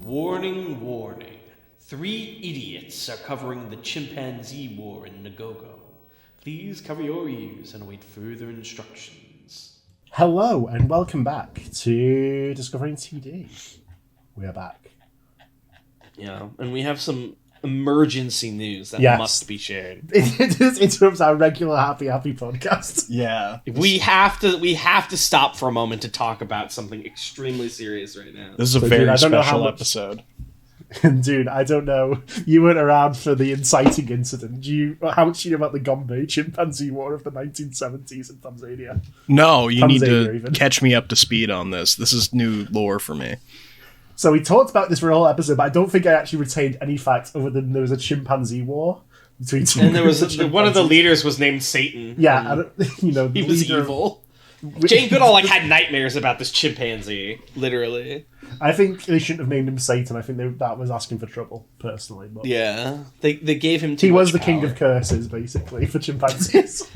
Warning, warning. 3 idiots are covering the chimpanzee war in Nagogo. Please cover your ears and await further instructions. Hello and welcome back to Discovering TD. We are back. Yeah, and we have some emergency news that must be shared. It interrupts our regular happy podcast. Yeah. We have to stop for a moment to talk about something extremely serious right now. This is a very special episode. Dude, I don't know. You weren't around for the inciting incident. How much do you know about the Gombe chimpanzee war of the 1970s in Tanzania? No, you need to catch me up to speed on this. This is new lore for me. So we talked about this for a whole episode, but I don't think I actually retained any facts other than there was a chimpanzee war between two. And there was one of the leaders was named Satan. Yeah, he was evil. Jane Goodall had nightmares about this chimpanzee, literally. I think they shouldn't have named him Satan. I think that was asking for trouble, personally. But yeah, they gave him too much He was the power. King of curses, basically, for chimpanzees.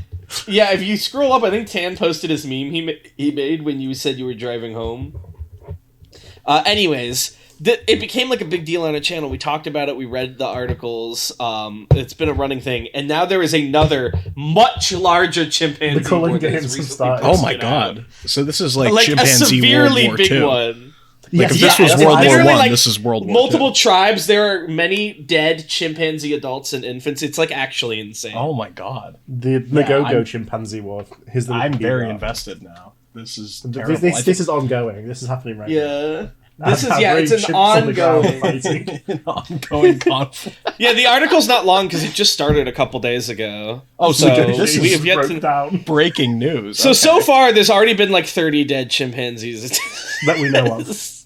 Yeah, if you scroll up, I think Tan posted his meme he made when you said you were driving home. Anyways, it became like a big deal on our channel. We talked about it. We read the articles. It's been a running thing. And now there is another much larger chimpanzee. The Cullen Games have started. Oh my god. So this is like a chimpanzee severely World War big II. one. Like if this was World War I, this is World War multiple II. tribes. There are many dead chimpanzee adults and infants. It's like actually insane. Oh my god. The Nagogo chimpanzee war. I'm very invested now. This is terrible. This is ongoing. This is happening right now. Yeah. It's an ongoing an ongoing conflict. Yeah, the article's not long because it just started a couple days ago. Oh, so this we is have yet to... breaking news. So far, there's already been like 30 dead chimpanzees. That we know of.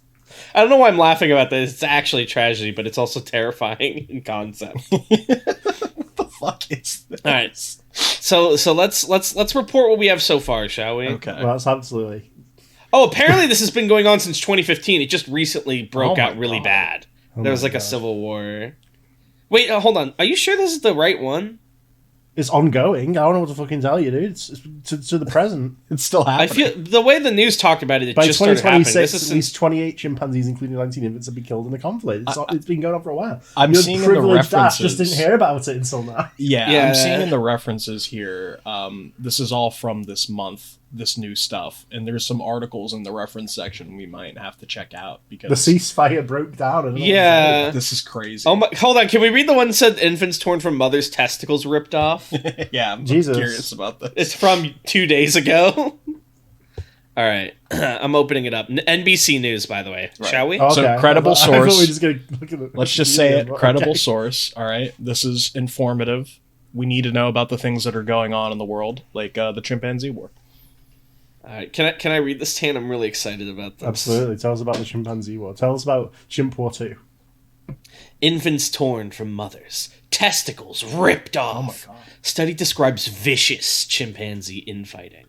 I don't know why I'm laughing about this. It's actually a tragedy, but it's also terrifying in concept. What the fuck is this? All right. So let's report what we have so far, shall we? Okay. Well, that's absolutely... Oh, apparently this has been going on since 2015. It just recently broke out really bad. There was a civil war. Wait, hold on. Are you sure this is the right one? It's ongoing. I don't know what to fucking tell you, dude. It's to the present. It's still happening. I feel the way the news talked about it, By just started happening. By 2026, at least 28 chimpanzees, including 19 infants, have been killed in the conflict. It's been going on for a while. I'm seeing in the references. Just didn't hear about it until now. Yeah, I'm seeing in the references here. This is all from this month. This new stuff, and there's some articles in the reference section we might have to check out because the ceasefire broke down. And this is crazy. Oh my! Hold on, can we read the one that said infants torn from mother's testicles ripped off? Yeah, I'm curious about this. It's from 2 days ago. All right, I'm opening it up. NBC News, by the way. Right. Shall we? Okay. So credible source. Let's just say it. Credible source. All right, this is informative. We need to know about the things that are going on in the world, like the chimpanzee war. All right, can I read this, Tan? I'm really excited about this. Absolutely. Tell us about the chimpanzee war. Tell us about Chimp War 2. Infants torn from mothers. Testicles ripped off. Oh my god. Study describes vicious chimpanzee infighting.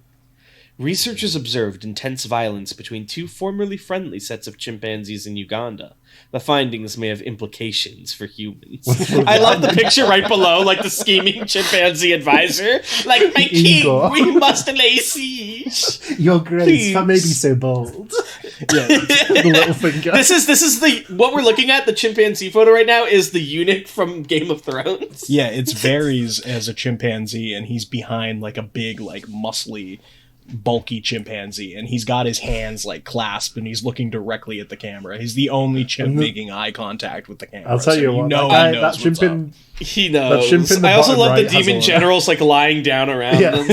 Researchers observed intense violence between 2 formerly friendly sets of chimpanzees in Uganda. The findings may have implications for humans. I love the picture right below, like the scheming chimpanzee advisor. Like, my king, we must lay siege. Your grace, that may be so bold. Yeah, the little finger. This is what we're looking at. The chimpanzee photo right now is the eunuch from Game of Thrones. Yeah, it's Varys as a chimpanzee, and he's behind like a big, like muscly, bulky chimpanzee, and he's got his hands like clasped, and he's looking directly at the camera. He's the only chimp making eye contact with the camera. I'll tell you what, that chimp he knows. I also love the demon generals like lying down around them.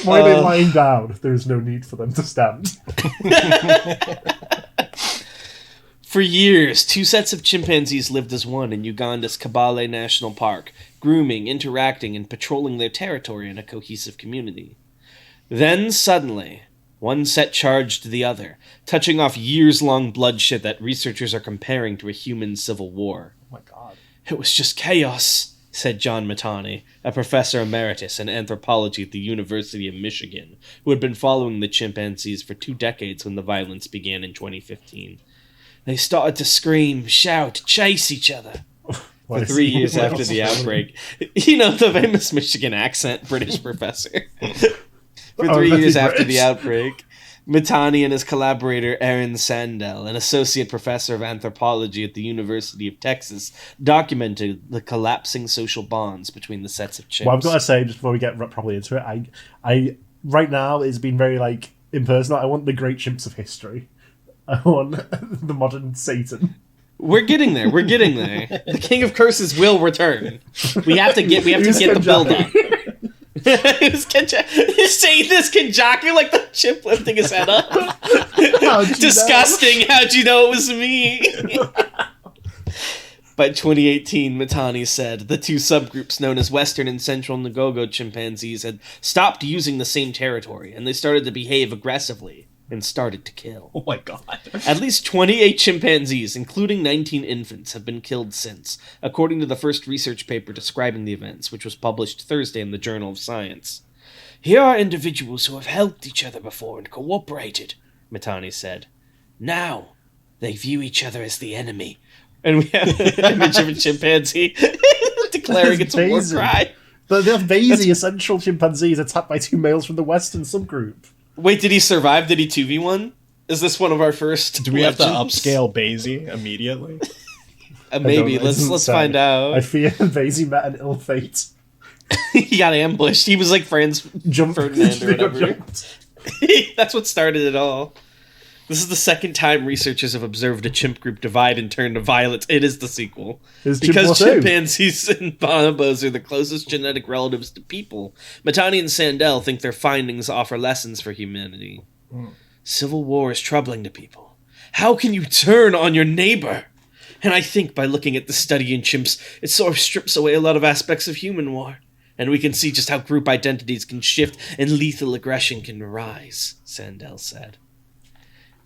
Why are they lying down? There's no need for them to stand. For years, 2 sets of chimpanzees lived as one in Uganda's Kabale National Park, grooming, interacting, and patrolling their territory in a cohesive community. Then, suddenly, one set charged the other, touching off years-long bloodshed that researchers are comparing to a human civil war. Oh my god. It was just chaos, said John Matani, a professor emeritus in anthropology at the University of Michigan, who had been following the chimpanzees for 2 decades when the violence began in 2015. They started to scream, shout, chase each other. For 3 years after the outbreak. You know, the famous Michigan accent British professor. For 3 years after the outbreak, Mittani and his collaborator Aaron Sandel, an associate professor of anthropology at the University of Texas, documented the collapsing social bonds between the sets of chimps. Well, I've got to say, just before we get properly into it, I right now it's been very like impersonal. I want the great chimps of history. I want the modern Satan. We're getting there. We're getting there. The King of Curses will return. We have to get the build up. Who's saying this Kenjaku like the chimp lifting his head up? Disgusting. How'd you know it was me? By 2018, Mittani said the two subgroups known as Western and Central Ngogo chimpanzees had stopped using the same territory, and they started to behave aggressively and started to kill. Oh my god. At least 28 chimpanzees, including 19 infants, have been killed since, according to the first research paper describing the events, which was published Thursday in the Journal of Science. Here are individuals who have helped each other before and cooperated, Mittani said. Now, they view each other as the enemy. And we have an image of a chimpanzee declaring its war cry. The Vasey essential chimpanzees attacked by two males from the Western subgroup. Wait, did he survive? Did he 2v1? Is this one of our first Do we have to legends? Upscale Basie immediately? Maybe. Let's find out. I fear Vasey met an ill fate. He got ambushed. He was like Franz Ferdinand or whatever. That's what started it all. This is the second time researchers have observed a chimp group divide and turn to violence. It is the sequel. Because chimpanzees and bonobos are the closest genetic relatives to people, Mittani and Sandel think their findings offer lessons for humanity. Civil war is troubling to people. How can you turn on your neighbor? And I think by looking at the study in chimps, it sort of strips away a lot of aspects of human war. And we can see just how group identities can shift and lethal aggression can rise, Sandel said.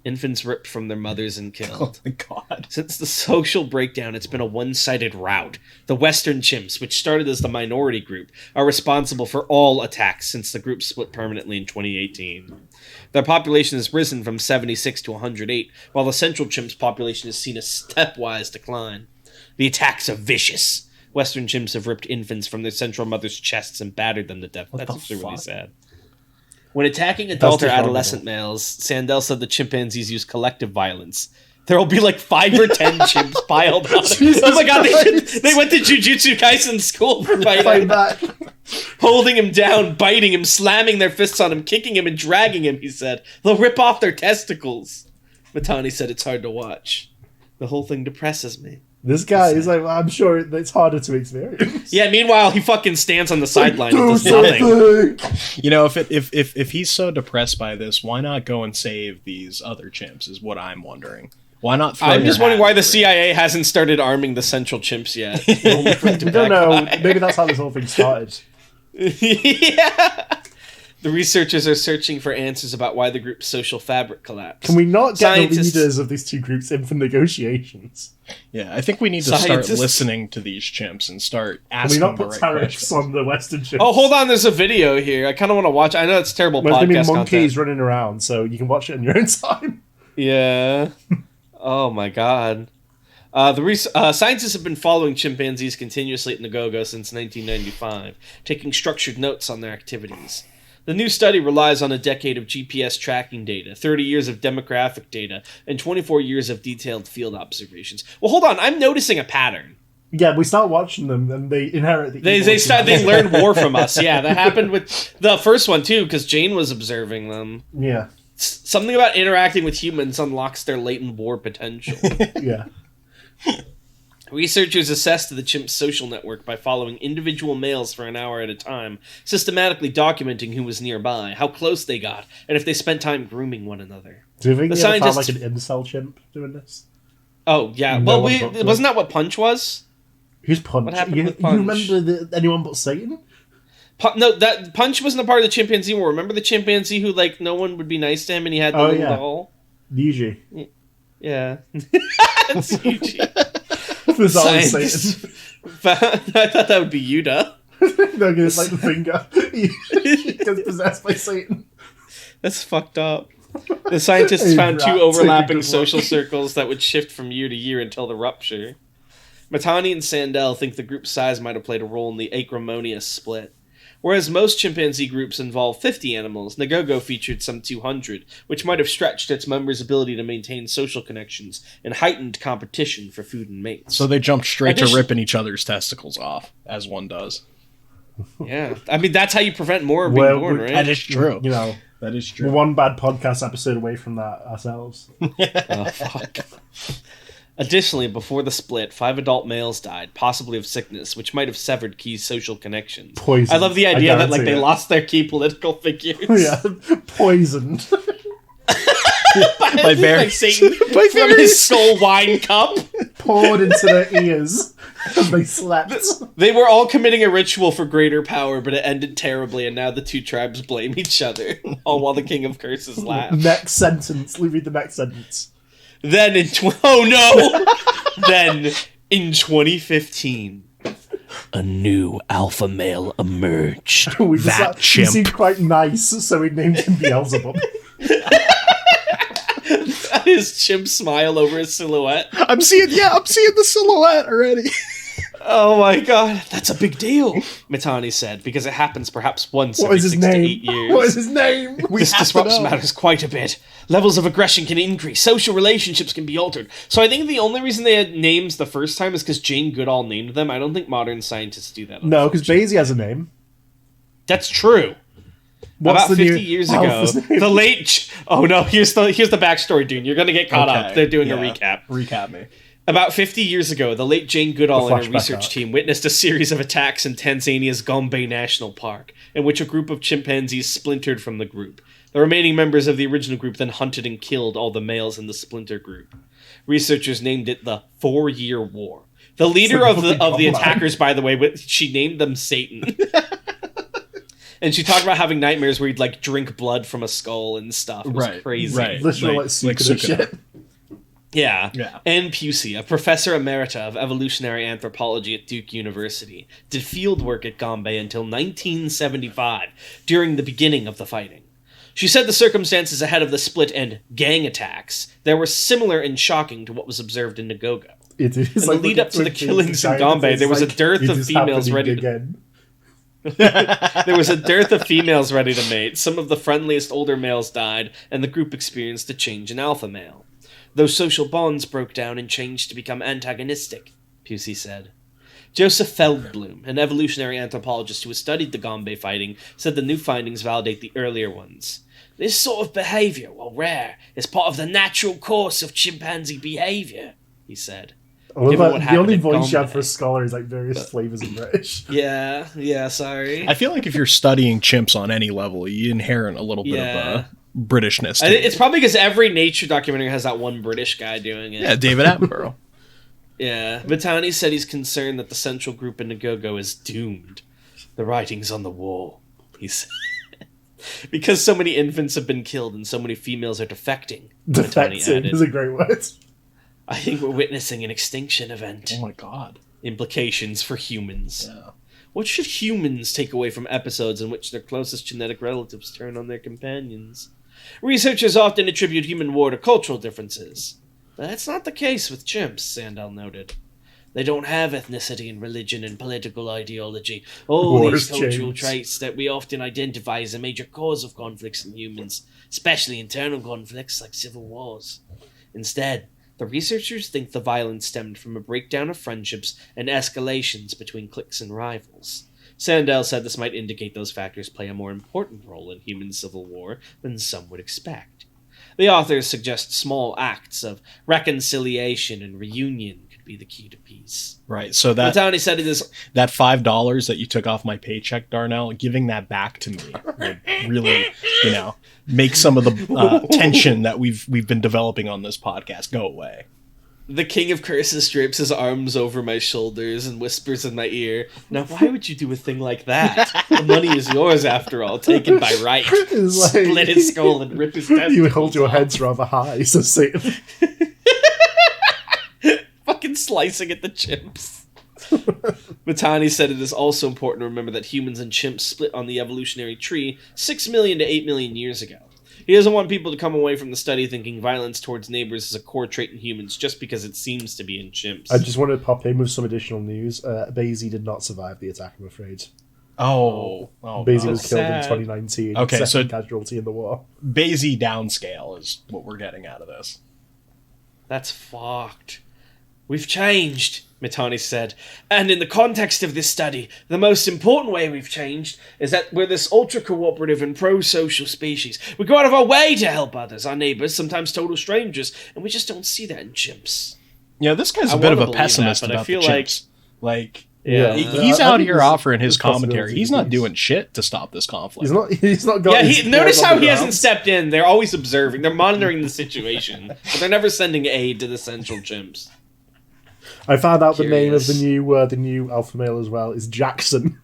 Infants ripped from their mothers and killed. Oh my god. Since the social breakdown, it's been a one-sided rout. The Western chimps, which started as the minority group, are responsible for all attacks since the group split permanently in 2018. Their population has risen from 76 to 108, while the Central chimps' population has seen a stepwise decline. The attacks are vicious. Western chimps have ripped infants from their central mothers' chests and battered them to death. That's actually really sad. When attacking adult or adolescent males, Sandel said the chimpanzees use collective violence. There will be like 5 or 10 chimps piled on. Oh my god, they went to Jujutsu Kaisen school for fighting back. Holding him down, biting him, slamming their fists on him, kicking him and dragging him, he said. They'll rip off their testicles. Mittani said it's hard to watch. The whole thing depresses me. This guy is like, well, I'm sure it's harder to experience. Yeah, meanwhile, he fucking stands on the sideline and does nothing. You know, if he's so depressed by this, why not go and save these other chimps, is what I'm wondering. Why not throw I'm just wondering why the ring? CIA hasn't started arming the Central chimps yet. We don't know. Maybe that's how this whole thing started. Yeah. The researchers are searching for answers about why the group's social fabric collapsed. Can we not get the leaders of these two groups in for negotiations? Yeah, I think we need to start listening to these chimps and start asking the right questions. Can we not put tariffs on the Western chimps? Oh, hold on, there's a video here. I kind of want to watch. I know it's terrible podcast content. There's going to be monkeys running around, so you can watch it in your own time. Yeah. Oh my god. Scientists have been following chimpanzees continuously at Ngogo since 1995, taking structured notes on their activities. The new study relies on a decade of GPS tracking data, 30 years of demographic data, and 24 years of detailed field observations. Well, hold on, I'm noticing a pattern. Yeah, we start watching them, and they inherit the. They learn war from us. Yeah, that happened with the first one too, because Jane was observing them. Yeah, something about interacting with humans unlocks their latent war potential. Yeah. Researchers assessed the chimp's social network by following individual males for an hour at a time, systematically documenting who was nearby, how close they got, and if they spent time grooming one another. Do you think they ever found like an incel chimp doing this? Oh, yeah. Well, wasn't that what Punch was? Who's Punch? What happened with Punch? You remember anyone but Satan? That Punch wasn't a part of the chimpanzee war. Remember the chimpanzee who, like, no one would be nice to him and he had the little doll? Yuji. Yeah. It's Yuji. I thought that would be Yuda. No, it's like the finger. He gets possessed by Satan. That's fucked up. The scientists found 2 overlapping social circles that would shift from year to year until the rupture. Mittani and Sandel think the group's size might have played a role in the acrimonious split. Whereas most chimpanzee groups involve 50 animals, Nagogo featured some 200, which might have stretched its members' ability to maintain social connections and heightened competition for food and mates. So they jumped straight to ripping each other's testicles off, as one does. Yeah. I mean, that's how you prevent more being born, right? That is true. You know, that is true. we're one bad podcast episode away from that ourselves. Oh, fuck. Additionally, before the split, 5 adult males died, possibly of sickness, which might have severed key social connections. Poisoned. I love the idea that they it. lost their key political figures. Yeah, poisoned. By Like Satan from his skull wine cup. Poured into their ears as they slept. They were all committing a ritual for greater power, but it ended terribly, and now the two tribes blame each other, all while the King of Curses laughs. Next sentence. Let me read the next sentence. Then in 2015, a new alpha male emerged. We That he chimp. seemed quite nice, so we named him Beelzebub. His chimp smile over his silhouette. I'm seeing the silhouette already. Oh my god, that's a big deal, Mitani said, because it happens perhaps once What every is his 6 to 8 name? years. What is his name? This disrupts matters quite a bit. Levels of aggression can increase. Social relationships can be altered. So I think the only reason they had names the first time is because Jane Goodall named them. I don't think modern scientists do that. No, because Basie has a name. That's true. What's About the 50 years ago, Alpha's name? the late... Oh no, here's the backstory, dude. You're going to get caught up. They're doing a recap. Recap me. About 50 years ago, the late Jane Goodall and her flashback research arc. team witnessed a series of attacks in Tanzania's Gombe National Park, in which a group of chimpanzees splintered from the group. The remaining members of the original group then hunted and killed all the males in the splinter group. Researchers named it the 4-Year War. The leader like of fucking the Combine. attackers, by the way, she named them Satan. And she talked about having nightmares where he'd like drink blood from a skull and stuff. It was crazy. Right. Literally Like like Sukuna Sukuna. shit. Yeah. Yeah. Ann Pusey, a professor emerita of evolutionary anthropology at Duke University, did field work at Gombe until 1975, during the beginning of the fighting. She said the circumstances ahead of the split and gang attacks there were similar and shocking to what was observed in Nagogo. It is In the like lead up to the killings in giant, Gombe, it's there was a like, dearth it of is females happening ready to... again. There was a dearth of females ready to mate. Some of the friendliest older males died, and the group experienced a change in alpha male. Those social bonds broke down and changed to become antagonistic, Pusey said. Joseph Feldblum, an evolutionary anthropologist who has studied the Gombe fighting, said the new findings validate the earlier ones. This sort of behavior, while rare, is part of the natural course of chimpanzee behavior, he said. I love Given that what the happened only at voice you have Gombe. for a scholar is like various flavors of British. Yeah, sorry. I feel like if you're studying chimps on any level, you inherit a little bit Yeah. of Britishness. To It's probably because every nature documentary has that one British guy doing it. yeah, David Attenborough. Yeah, Vitani said he's concerned that the central group in Nagogo is doomed. The writing's on the wall, he said. Because so many infants have been killed and so many females are defecting, Vitani Defecting added. is a great word. I think we're witnessing an extinction event. Oh my god. Implications for humans. Yeah. What should humans take away from episodes in which their closest genetic relatives turn on their companions? Researchers often attribute human war to cultural differences. But that's not the case with chimps, Sandel noted. They don't have ethnicity and religion and political ideology. All Wars these cultural changed. traits that we often identify as a major cause of conflicts in humans, especially internal conflicts like civil wars. Instead, the researchers think the violence stemmed from a breakdown of friendships and escalations between cliques and rivals. Sandel said this might indicate those factors play a more important role in human civil war than some would expect. The authors suggest small acts of reconciliation and reunion could be the key to peace. Right. So that Downey said it is... that $5 that you took off my paycheck, Darnell, giving that back to me would really, make some of the tension that we've been developing on this podcast go away. The King of Curses drapes his arms over my shoulders and whispers in my ear, "Now why would you do a thing like that? The money is yours after all, taken by right." It's like- Split his skull and rip his testicles You hold your off. heads rather high, so Satan. Fucking slicing at the chimps. Matani said it is also important to remember that humans and chimps split on the evolutionary tree 6 million to 8 million years ago. He doesn't want people to come away from the study thinking violence towards neighbors is a core trait in humans just because it seems to be in chimps. I just wanted to pop in with some additional news. Basie did not survive the attack, I'm afraid. Basie was killed in sad. 2019. Okay, second so- casualty in the war. Basie downscale is what we're getting out of this. That's fucked. We've changed, Mitani said. And in the context of this study, the most important way we've changed is that we're this ultra-cooperative and pro-social species. We go out of our way to help others, our neighbors, sometimes total strangers, and we just don't see that in chimps. Yeah, this guy's a I bit of wanna a believe pessimist that, but I about feel the like- chimps. Like, Yeah. he's I out think here there's- offering his there's commentary. possibility He's that not he's- doing shit to stop this conflict. He's not got Yeah, his notice paws how on he the hasn't ground. stepped in. They're always observing. They're monitoring the situation, but they're never sending aid to the central chimps. I found out the name of Curious. the new alpha male as well is Jackson.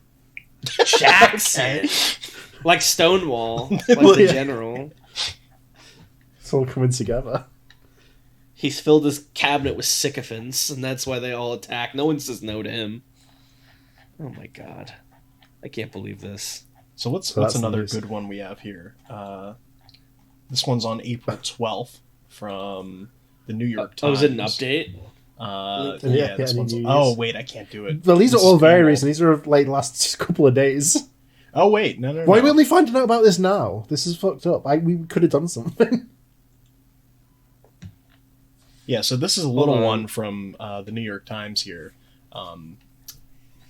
Jackson! Like Stonewall, like the Yeah. general. It's all coming together. He's filled his cabinet with sycophants, and that's why they all attack. No one says no to him. Oh my god. I can't believe this. So what's that's another nice. good one we have here? This one's on April 12th from the New York Times. Oh, is it an update? Yeah, this any one's... news? Oh, wait, I can't do it. Well, these This are all is very painful. recent. These are like last couple of days. Oh, wait, no. Why are we only finding out about this now? This is fucked up. We could have done something. Yeah, so this is a little on. one from the New York Times here.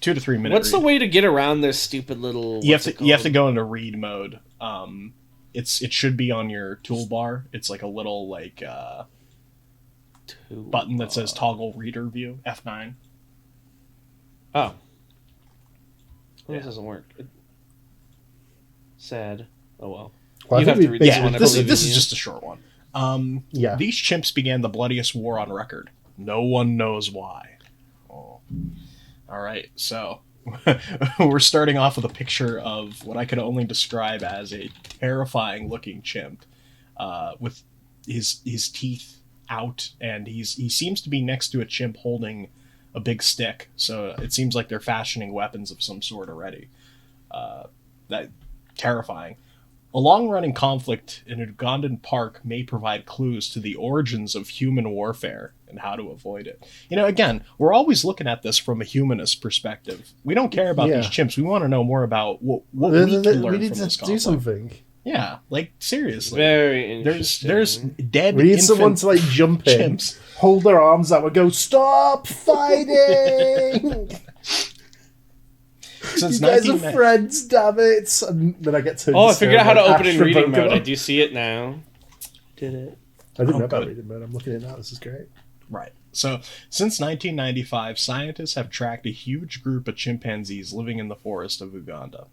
2 to 3 minute What's the read. way to get around this stupid little... You have to go into read mode. It should be on your toolbar. It's like a little button that says toggle reader view, F9. Oh. Well, Yeah. This doesn't work. Sad. Oh well. Well, I You think have to we read this basically- one. I This believe in is you. just a short one. Yeah. These chimps began the bloodiest war on record. No one knows why. Oh. All right, so we're starting off with a picture of what I could only describe as a terrifying-looking chimp, with his teeth out, and he seems to be next to a chimp holding a big stick. So it seems like they're fashioning weapons of some sort already. That terrifying. A long-running conflict in a Ugandan park may provide clues to the origins of human warfare and how to avoid it. You know, again, we're always looking at this from a humanist perspective. We don't care about these chimps. We want to know more about what we can learn We need from to this do conflict. something. Yeah, like seriously. Very There's interesting. dead We need infant someone to like jump in, chimps. hold their arms out, and go, "Stop fighting! Since You guys are 1990 friends, damn it!" And then I get to. Oh, I figured out how to open in Astra reading Bogo. mode. I do see it now. Did it? I didn't know good. about reading mode. I'm looking at it now. This is great. Right. So, since 1995, scientists have tracked a huge group of chimpanzees living in the forest of Uganda.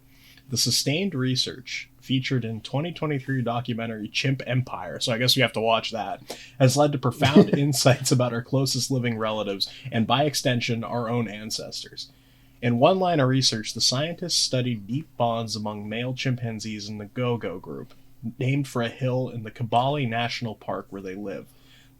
The sustained research, featured in 2023 documentary Chimp Empire, so I guess we have to watch that, has led to profound insights about our closest living relatives and, by extension, our own ancestors. In one line of research, the scientists studied deep bonds among male chimpanzees in the Gogo group, named for a hill in the Kibale National Park where they live.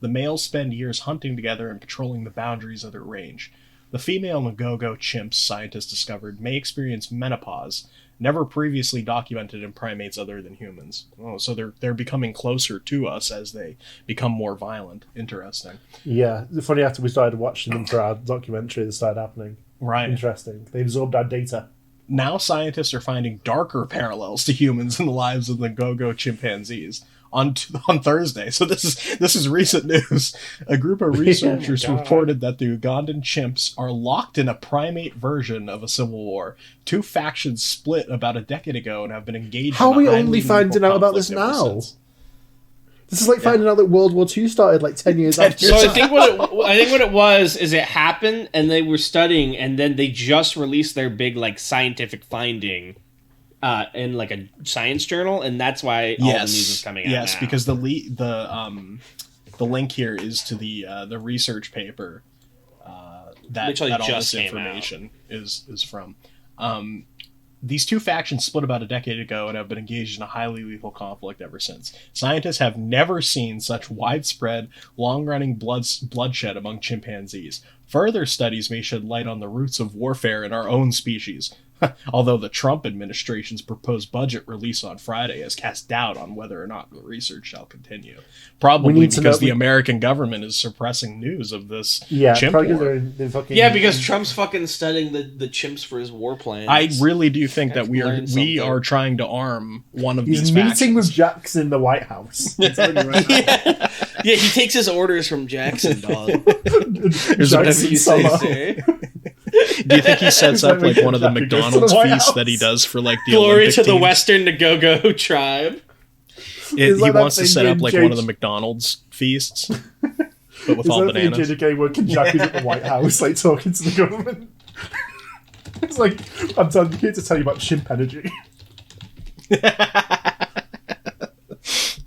The males spend years hunting together and patrolling the boundaries of their range. The female Ngogo chimps, scientists discovered, may experience menopause, never previously documented in primates other than humans. Oh, so they're becoming closer to us as they become more violent. Interesting. Yeah, it's funny after we started watching them for our documentary, this started happening. Right. Interesting. They absorbed our data. Now scientists are finding darker parallels to humans in the lives of the Gogo chimpanzees. On Thursday, so this is recent news. A group of researchers God. reported that the Ugandan chimps are locked in a primate version of a civil war. Two factions split about a decade ago and have been engaged. How in are we a highly only finding unequal out about this conflict ever now? since. This is like finding out that World War II started like 10 years after. So I think what it was is it happened, and they were studying, and then they just released their big like scientific finding in like a science journal, and that's why all the news is coming out. Yes, now. because the link here is to the research paper that Literally all just this came out. information is from. These two factions split about a decade ago and have been engaged in a highly lethal conflict ever since. Scientists have never seen such widespread, long-running bloodshed among chimpanzees. Further studies may shed light on the roots of warfare in our own species. Although the Trump administration's proposed budget release on Friday has cast doubt on whether or not the research shall continue. Probably because the American government is suppressing news of this chimp war. Yeah, because Trump's fucking studying the chimps for his war plans. I really do think that we are trying to arm one of these factions. He's meeting with Jackson in the White House. Yeah, he takes his orders from Jackson, dog. There's whatever you say. Do you think he sets up like one of the McDonald's feasts that he does for like the Glory Olympic to the teams? Western Nagogo tribe. He wants to set up like one of the McDonald's feasts, but with all bananas. JJK working Jackie's at the White House, like talking to the government. It's like, I'm here to tell you about chimp energy.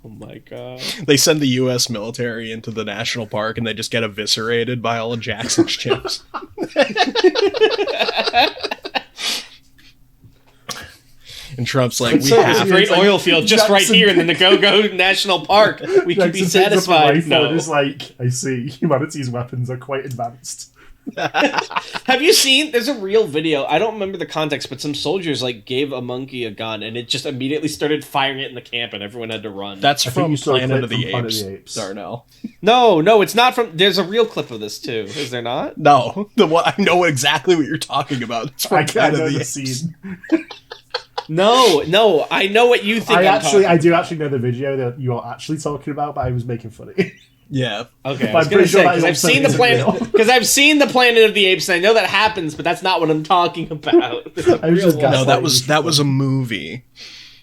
Oh my god. They send the U.S. military into the national park and they just get eviscerated by all of Jackson's chimps. And Trump's like, we have a great oil field just right here in the Nagogo National Park. We can be satisfied. No. It's like, I see, humanity's weapons are quite advanced. Have you seen, there's a real video, I don't remember the context, but some soldiers like gave a monkey a gun and it just immediately started firing it in the camp and everyone had to run. That's from Planet of the Apes, Darnell. No, it's not from, there's a real clip of this too, is there not? No, I know exactly what you're talking about. It's from Planet of the Apes. Scene. No, I know what you think. I do actually know the video that you're actually talking about, but I was making fun of it. Yeah. Okay. I was going to say, because I've seen the Planet of the Apes, and I know that happens, but that's not what I'm talking about. That was a movie.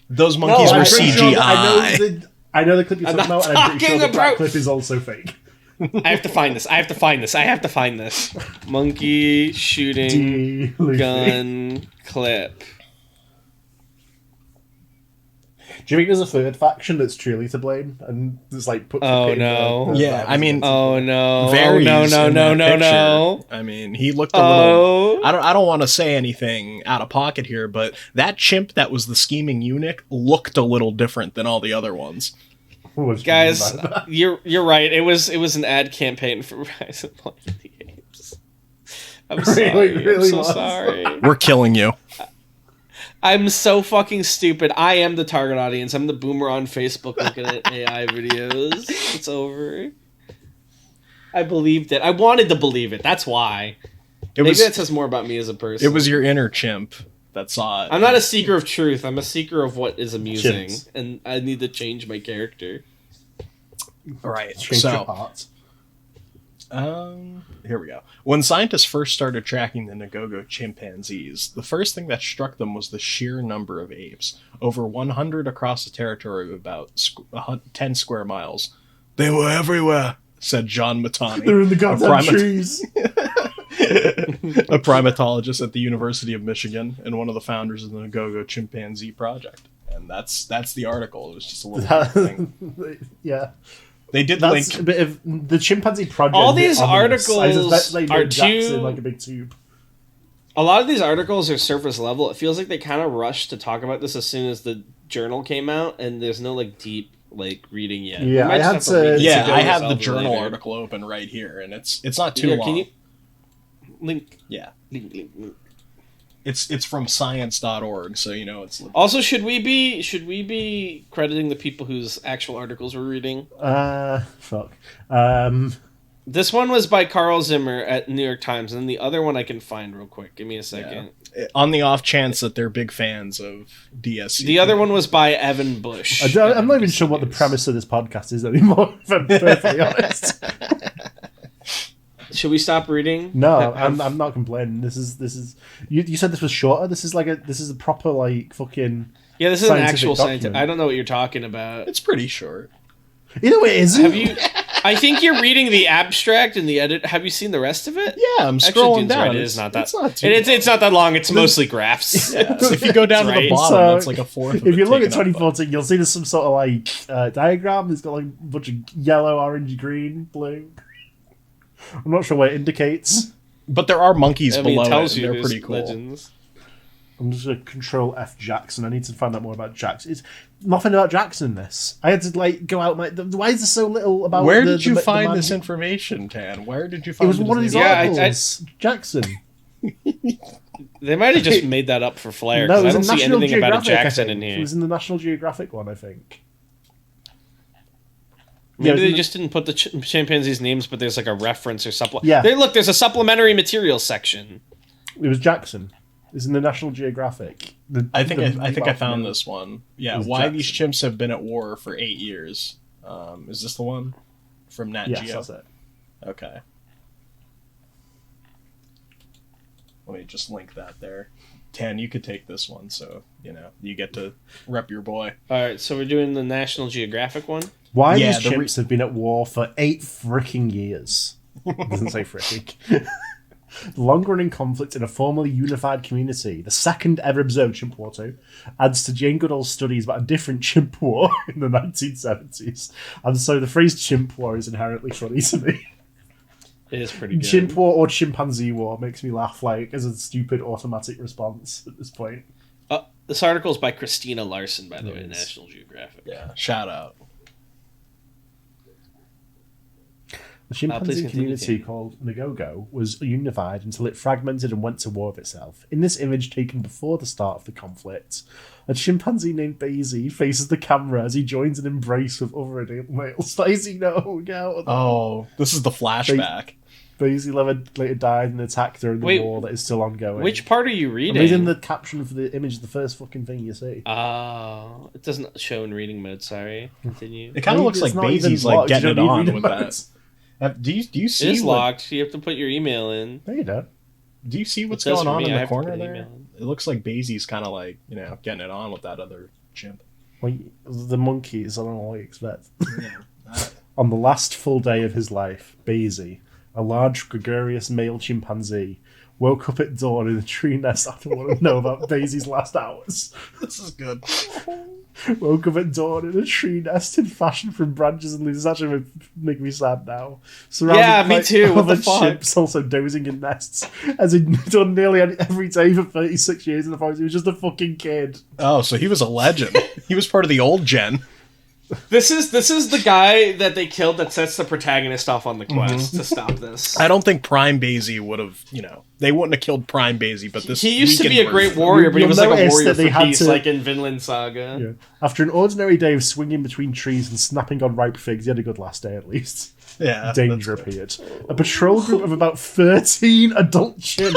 Those monkeys were CGI. I know the clip you're talking about, and I'm pretty sure that clip is also fake. I have to find this. Monkey shooting gun clip. Do you think there's a third faction that's truly to blame and just like put? Oh no! Yeah, I mean, oh no! No! I mean, he looked a little. I don't want to say anything out of pocket here, but that chimp that was the scheming eunuch looked a little different than all the other ones. Guys, you're right. It was an ad campaign for Rise of Planet of the Apes. I'm sorry. I'm so sorry. We're killing you. I'm so fucking stupid. I am the target audience. I'm the boomer on Facebook looking at AI videos. It's over. I believed it. I wanted to believe it. That's why. Maybe that says more about me as a person. It was your inner chimp that saw it. I'm not a seeker of truth. I'm a seeker of what is amusing. Chimps. And I need to change my character. All right. Here we go. When scientists first started tracking the Nagogo chimpanzees, the first thing that struck them was the sheer number of apes. Over 100 across a territory of about 10 square miles. They were everywhere, said John Matani. They're in the goddamn trees. A primatologist at the University of Michigan and one of the founders of the Nagogo Chimpanzee Project. And that's the article. It was just a little thing. Yeah. They did link a bit of the chimpanzee project. All these articles are too like a big tube. A lot of these articles are surface level. It feels like they kind of rushed to talk about this as soon as the journal came out, and there's no like deep like reading yet. Yeah, I have the journal article open right here, and it's not too long. Can you link? Yeah, link. It's from science.org, so you know it's. Also, should we be crediting the people whose actual articles we're reading? Fuck. This one was by Carl Zimmer at New York Times, and then the other one I can find real quick. Give me a second. Yeah. On the off chance that they're big fans of DSC. The other one was by Evan Bush. I'm not even sure what the premise of this podcast is anymore, if I'm perfectly honest. Should we stop reading? No, I'm not complaining. This is you said this was shorter. This is a proper like fucking. Yeah, this is an actual scientific. I don't know what you're talking about. It's pretty short. You know it isn't. Have you? I think you're reading the abstract and the edit. Have you seen the rest of it? Yeah, I'm scrolling down. Right, it's not that. It's not that long. It's mostly graphs. Yeah. So if you go down to the bottom, it's like a fourth. If you look at 2014, you'll see there's some sort of like diagram. It's got like a bunch of yellow, orange, green, blue. I'm not sure what it indicates. But there are monkeys below it. Tells it, and you they're pretty cool. Legends. I'm just going to control F Jackson. I need to find out more about Jackson. It's nothing about Jackson in this. I had to like go out. Why is there so little about? Where did you find this information, Tan? Where did you find it? It was one of these articles. Jackson. They might have just made that up for flair, No, because it I was don't in see National anything about a Geographic, I Jackson think. in It here. was in the National Geographic one, I think. Maybe Yeah, they just didn't put the chimpanzees' names, but there's like a reference or supplement. Yeah. Look, there's a supplementary materials section. It was Jackson. It's in the National Geographic. I think I found this one. Yeah, was why these Jackson. chimps have been at war for 8 years. Is this the one from Nat Yes, Geo? that's it. Okay. Let me just link that there. Tan, you could take this one, so you get to rep your boy. All right, so we're doing the National Geographic one. Why Yeah, these chimps have been at war for 8 fricking years. It doesn't say fricking. Long-running conflict in a formerly unified community, the second ever observed Chimp War 2, adds to Jane Goodall's studies about a different Chimp War in the 1970s. And so the phrase Chimp War is inherently funny to me. It is pretty good. Chimp War or Chimpanzee War makes me laugh like as a stupid automatic response at this point. This article is by Christina Larson, by the way, Nice. National Geographic. Yeah, shout out. The please chimpanzee continue, community Tim. called Nagogo was unified until it fragmented and went to war with itself. In this image taken before the start of the conflict, a chimpanzee named Basie faces the camera as he joins an embrace with other adult males. Daisy, no, get out of that. Oh, this is the flashback. Basie later died and attacked her in the Wait, war that is still ongoing. Which part are you I'm reading? reading the caption for the image, the first fucking thing you see. Oh, it doesn't show in reading mode. Sorry. Continue. It kind of looks It's like not even Basie's like locked, you getting it don't need on reading with modes. that. Do you see It is what- locked. You have to put your email in. No, you don't. Do you see what's It does going for on me. in I the have to corner put an there? email in. It looks like Basie's kind of like getting it on with that other chimp. Well, the monkeys, I don't know what you expect. Yeah. On the last full day of his life, Basie, a large, gregarious male chimpanzee, woke up at dawn in a tree nest after wanting to know about Basie's last hours. This is good. Woke up at dawn in a tree nest in fashion from branches and leaves. It's actually making me sad now. Surrounded Yeah, me by too. What the other fuck? chimps also dozing in nests, as he'd done nearly every day for 36 years in the forest. He was just a fucking kid. Oh, so he was a legend. He was part of the old gen. This is the guy that they killed that sets the protagonist off on the quest to stop this. I don't think Prime Basie would have, they wouldn't have killed Prime Basie, but this He used to be a weakened great version. warrior, but he You'll was like a notice warrior that they for had peace, to- like in Vinland Saga. Yeah. After an ordinary day of swinging between trees and snapping on ripe figs, he had a good last day at least. Yeah, Danger that's good. appeared. A patrol group of about 13 adult chimps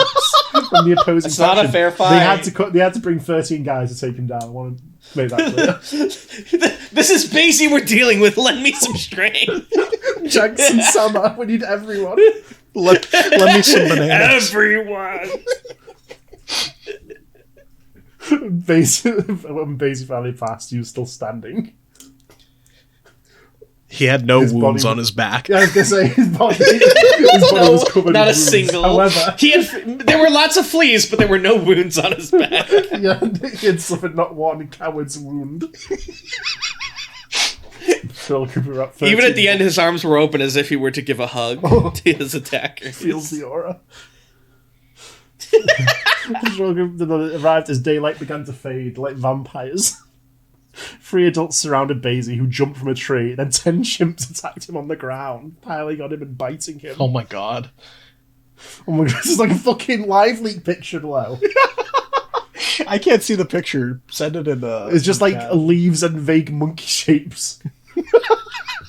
from the opposing It's not a faction. fair fight. They had to bring 13 guys to take him down. I want to make that clear. This is Basie we're dealing with. Lend me some strength. Jackson Summer, we need everyone. Let me some bananas. Everyone. When Basie finally passed, he was still standing. He had no His body wounds was- on his back. Yeah, I was going to say, his body was covered Not in a wounds. single. However, There were lots of fleas, but there were no wounds on his back. yeah, he had suffered not one coward's wound. Phil Cooper up 13. Even at the end, his arms were open as if he were to give a hug to his attacker. Feels the aura. Phil Cooper arrived as daylight began to fade, like vampires. 3 adults surrounded Basie, who jumped from a tree. Then 10 chimps attacked him on the ground, piling on him and biting him. Oh my god. Oh my god, this is like a fucking live leak picture below. I can't see the picture. Send it in the... It's just like chat. leaves and vague monkey shapes. Oh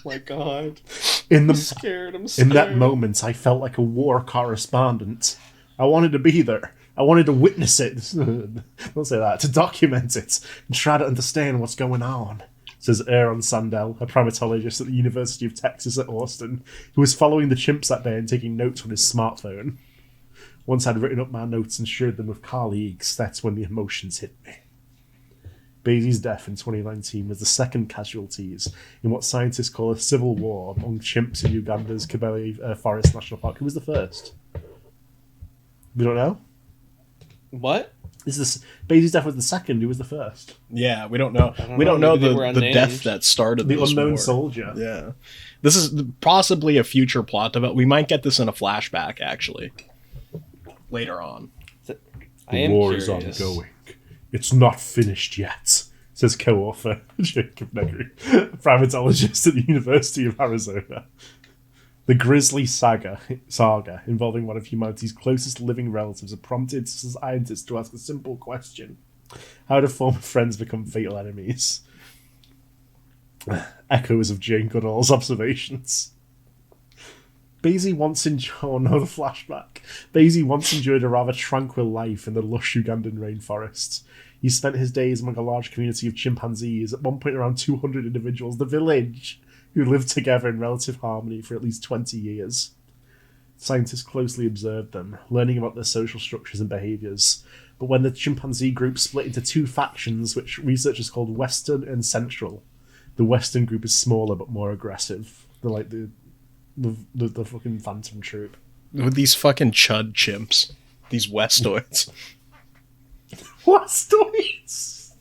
my god. In I'm scared. In that moment, I felt like a war correspondent. I wanted to be there. I wanted to witness it. Don't say that. To document it and try to understand what's going on. Says Aaron Sandell, a primatologist at the University of Texas at Austin, who was following the chimps that day and taking notes on his smartphone. Once I'd written up my notes and shared them with colleagues, that's when the emotions hit me. Basie's death in 2019 was the second casualties in what scientists call a civil war among chimps in Uganda's Kibale Forest National Park. Who was the first? We don't know. What? Basie's death was the second. Who was the first? Yeah, we don't know. don't We know. don't know Maybe they were the unnamed. death that started The this unknown war. soldier. Yeah. This is possibly a future plot development. We might get this in a flashback, actually. Later on. I am curious. It's not finished yet, says co-author Jacob Negri, a primatologist at the University of Arizona. The grisly saga involving one of humanity's closest living relatives have prompted scientists to ask a simple question. How do former friends become fatal enemies? Echoes of Jane Goodall's observations. Basie once enjoyed a rather tranquil life in the lush Ugandan rainforests. He spent his days among a large community of chimpanzees, at one point around 200 individuals, the village, who lived together in relative harmony for at least 20 years. Scientists closely observed them, learning about their social structures and behaviours. But when the chimpanzee group split into two factions, which researchers called Western and Central, the Western group is smaller but more aggressive. They're like the fucking Phantom Troop. With these fucking chud chimps. These Westoids. Westoids!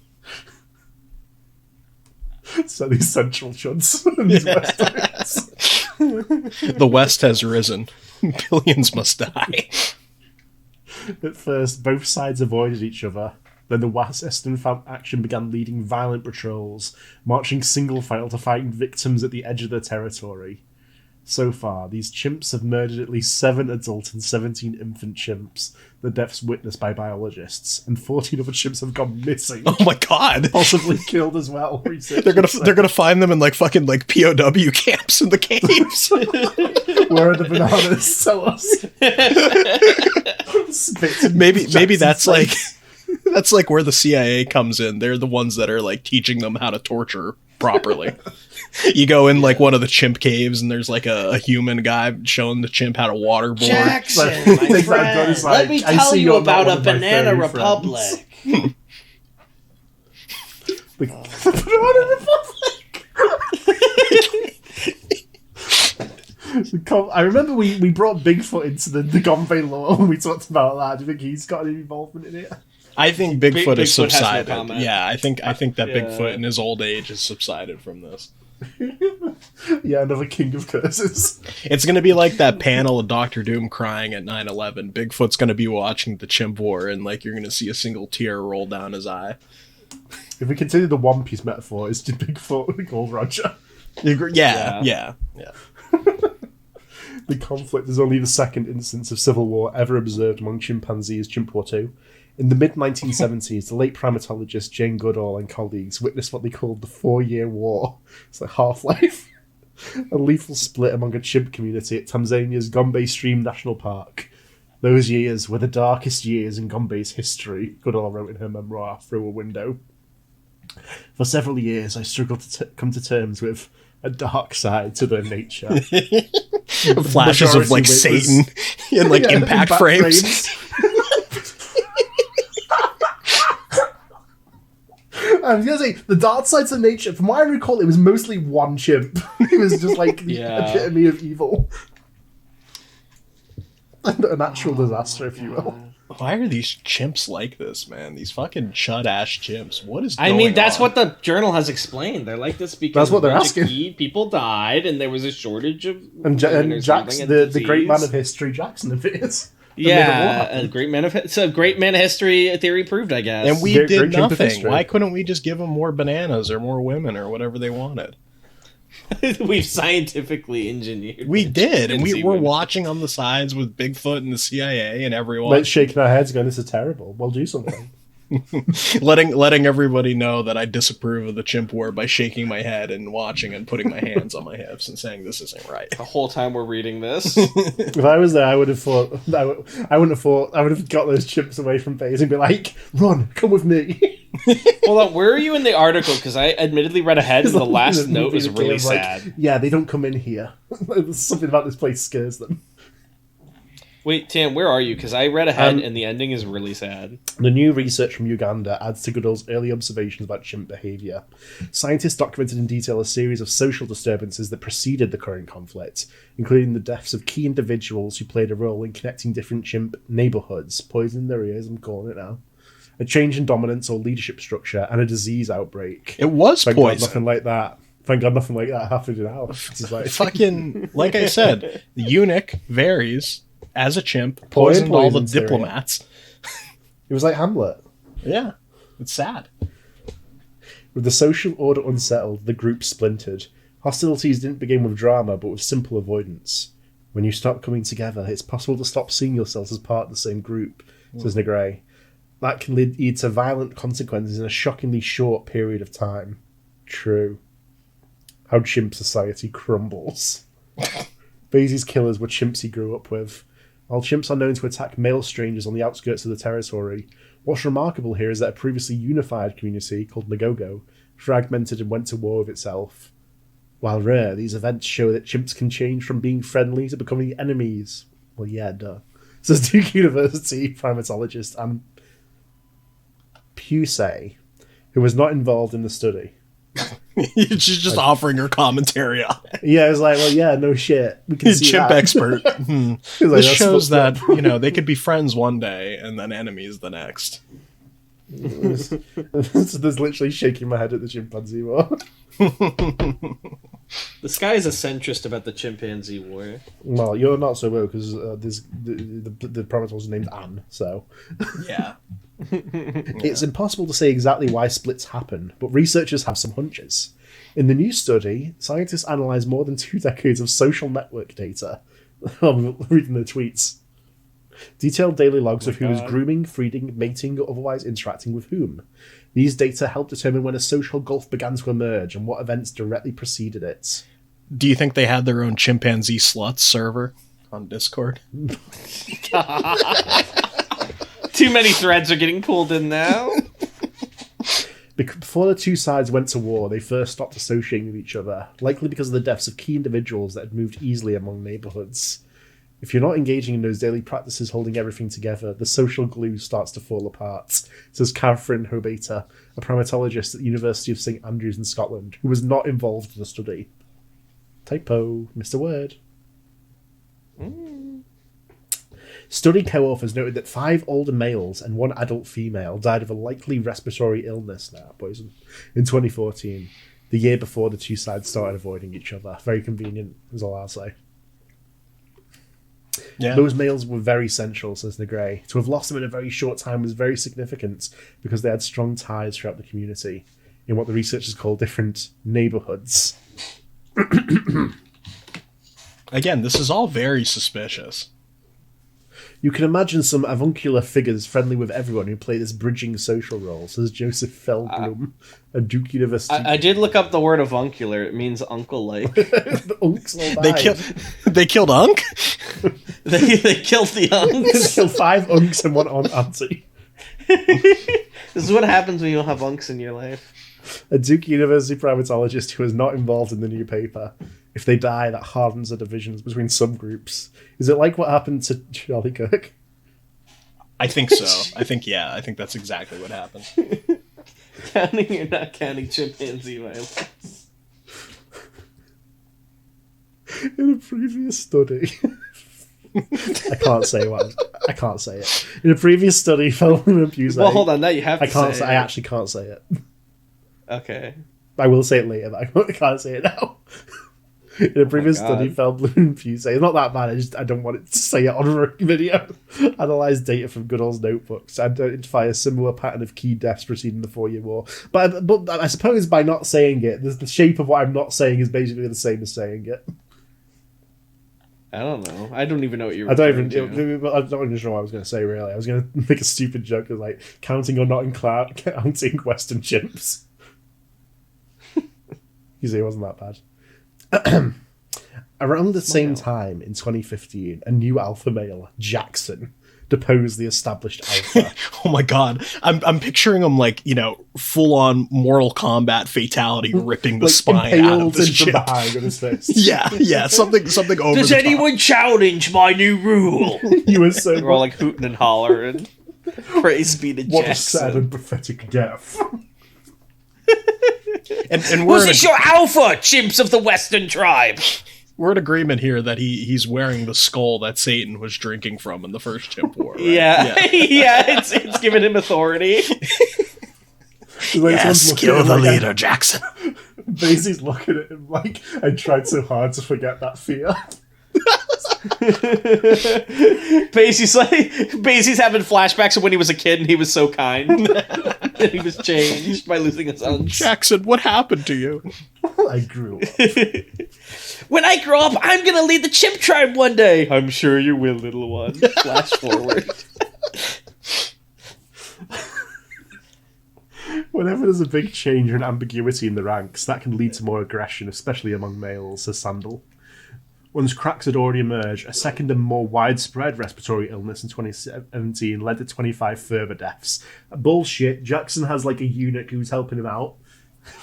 So these Central chuds and these Westoids. The West has risen. Billions must die. At first, both sides avoided each other. Then the Western faction began leading violent patrols, marching single file to find victims at the edge of their territory. So far, these chimps have murdered at least 7 adult and 17 infant chimps, the deaths witnessed by biologists, and 14 other chimps have gone missing. Oh my god! Possibly killed as well. They're gonna find them in fucking POW camps in the caves. Where are the bananas? Tell us. Maybe that's that's where the CIA comes in. They're the ones that are teaching them how to torture properly. You go in one of the chimp caves and there's a human guy showing the chimp how to waterboard. Jackson, my friend, let me tell you about a banana republic. The Banana Republic! I remember we brought Bigfoot into the Gombe lore when we talked about that. Do you think he's got any involvement in it? I think Bigfoot has subsided. No comment. Yeah, I think that Bigfoot in his old age has subsided from this. Yeah, another king of curses. It's going to be like that panel of Doctor Doom crying at 9/11. Bigfoot's going to be watching the chimp war, and you're going to see a single tear roll down his eye. If we continue the One Piece metaphor, is Bigfoot Gold Roger? Yeah. The conflict is only the second instance of civil war ever observed among chimpanzees, Chimp War 2. In the mid-1970s, the late primatologist Jane Goodall and colleagues witnessed what they called the 4-year war. It's like Half-Life. A lethal split among a chimp community at Tanzania's Gombe Stream National Park. Those years were the darkest years in Gombe's history, Goodall wrote in her memoir, Through a Window. For several years, I struggled to come to terms with a dark side to their nature. Flashes of Satan in impact frames. I was going to say, the dark sides of nature, from what I recall, it was mostly one chimp. It was just the epitome of evil. A natural disaster, if you will. Why are these chimps like this, man? These fucking chud-ass chimps. What is going on? I mean, that's what the journal has explained. They're like this because that's what they're asking. Key people died, and there was a shortage of... And Jackson, the great man of history, Jackson appears. Yeah, a great man of history theory proved, I guess. And we did nothing. Why couldn't we just give them more bananas or more women or whatever they wanted? We've scientifically engineered. We did, and we were watching on the sides with Bigfoot and the CIA and everyone. Shaking our heads going, this is terrible. We'll do something. letting everybody know that I disapprove of the chimp war by shaking my head and watching and putting my hands on my hips and saying this isn't right. The whole time we're reading this. If I was there, I would have thought I would have got those chimps away from Baze and be like, run, come with me. Hold on, where are you in the article? Because I admittedly read ahead and the last note was really sad. Yeah, they don't come in here. Something about this place scares them. Wait, Tam, where are you? Because I read ahead and the ending is really sad. The new research from Uganda adds to Goodall's early observations about chimp behaviour. Scientists documented in detail a series of social disturbances that preceded the current conflict, including the deaths of key individuals who played a role in connecting different chimp neighbourhoods, poisoning their ears, I'm calling it now, a change in dominance or leadership structure, and a disease outbreak. It was Thank poison. God nothing like that. Thank God nothing like that happened in ours. Fucking, like I said, the eunuch varies. As a chimp, poisoned all the diplomats. It was like Hamlet. Yeah, it's sad. With the social order unsettled, the group splintered. Hostilities didn't begin with drama, but with simple avoidance. When you stop coming together, it's possible to stop seeing yourselves as part of the same group, says Negray. That can lead to violent consequences in a shockingly short period of time. True. How chimp society crumbles. Baisie's killers were chimps he grew up with. While chimps are known to attack male strangers on the outskirts of the territory, what's remarkable here is that a previously unified community called Nagogo fragmented and went to war with itself. While rare, these events show that chimps can change from being friendly to becoming enemies. Well, yeah, duh. Says Duke University primatologist and Pusey, who was not involved in the study. She's just offering her commentary on it. Yeah, it's like, well, yeah, no shit. We can see Chimp that. expert. Like, This shows that, they could be friends one day and then enemies the next. There's literally shaking my head at the chimpanzee war. This guy is a centrist about the chimpanzee war. Well, you're not so well because the primatologist named Anne, so... Yeah. It's impossible to say exactly why splits happen, but researchers have some hunches. In the new study, scientists analysed more than 2 decades of social network data. I'm reading the tweets. Detailed daily logs of who is grooming, feeding, mating, or otherwise interacting with whom. These data help determine when a social gulf began to emerge and what events directly preceded it. Do you think they had their own chimpanzee sluts server on Discord? Too many threads are getting pulled in now. Before the two sides went to war, they first stopped associating with each other, likely because of the deaths of key individuals that had moved easily among neighbourhoods. If you're not engaging in those daily practices holding everything together, the social glue starts to fall apart, says Catherine Hobeta, a primatologist at the University of St Andrews in Scotland, who was not involved in the study. Typo, missed a word. Study co-authors noted that 5 older males and 1 adult female died of a likely respiratory illness poison, in 2014, the year before the two sides started avoiding each other. Very convenient, is all I'll say. Yeah. Those males were very central, says Negray. To have lost them in a very short time was very significant because they had strong ties throughout the community in what the researchers call different neighbourhoods. Again, this is all very suspicious. You can imagine some avuncular figures friendly with everyone who play this bridging social role, says Joseph Feldblum, a Duke University. I did look up the word avuncular. It means uncle-like. The unks all died. They killed Unk? they killed the They unks. killed 5 unks and 1 auntie. This is what happens when you don't have unks in your life. A Duke University primatologist who is not involved in the new paper. If they die, that hardens the divisions between subgroups. Is it like what happened to Charlie Kirk? I think so. I think that's exactly what happened. Counting or not counting chimpanzee violence? In a previous study... I can't say it. In a previous study, Feldman and Pusey... Well, hold on. Now you have to say it. I actually can't say it. Okay. I will say it later, but I can't say it now. In a previous study, Feldman and Pusey... It's not that bad, I don't want it to say it on a video. Analyze data from Goodall's notebooks. Identify a similar pattern of key deaths preceding the 4-year war. But I suppose by not saying it, the shape of what I'm not saying is basically the same as saying it. I don't know. I don't even know what you're I don't referring to. even know what I was going to say, really. I was going to make a stupid joke of, like, counting or not counting Western chimps. You see, it wasn't that bad. Around the same time, in 2015, a new alpha male, Jackson, deposed the established alpha. Oh my god. I'm picturing him like, full-on Mortal Kombat fatality ripping the Like, spine out of this from chip. behind on his face. Yeah, something over Does the top. anyone challenge my new rule? He was so... We're all like hooting and hollering. Praise be to What a sad Jackson. and pathetic death. And Was this your alpha, chimps of the Western tribe? we're in agreement here that he's wearing the skull that Satan was drinking from in the first chimp war, right? Yeah. It's giving him authority. Like, Yes, kill the leader, Jackson. Basie's looking at him like, I tried so hard to forget that fear. Basie's having flashbacks of when he was a kid and he was so kind. And he was changed by losing his own. Jackson, what happened to you? I I grew up. When I grow up, I'm gonna lead the chimp tribe one day. I'm sure you will, little one. Flash forward. Whenever there's a big change or an ambiguity in the ranks, that can lead to more aggression, especially among males, says Sandel. Once cracks had already emerged, a second and more widespread respiratory illness in 2017 led to 25 further deaths. Bullshit. Jackson has like a eunuch who's helping him out.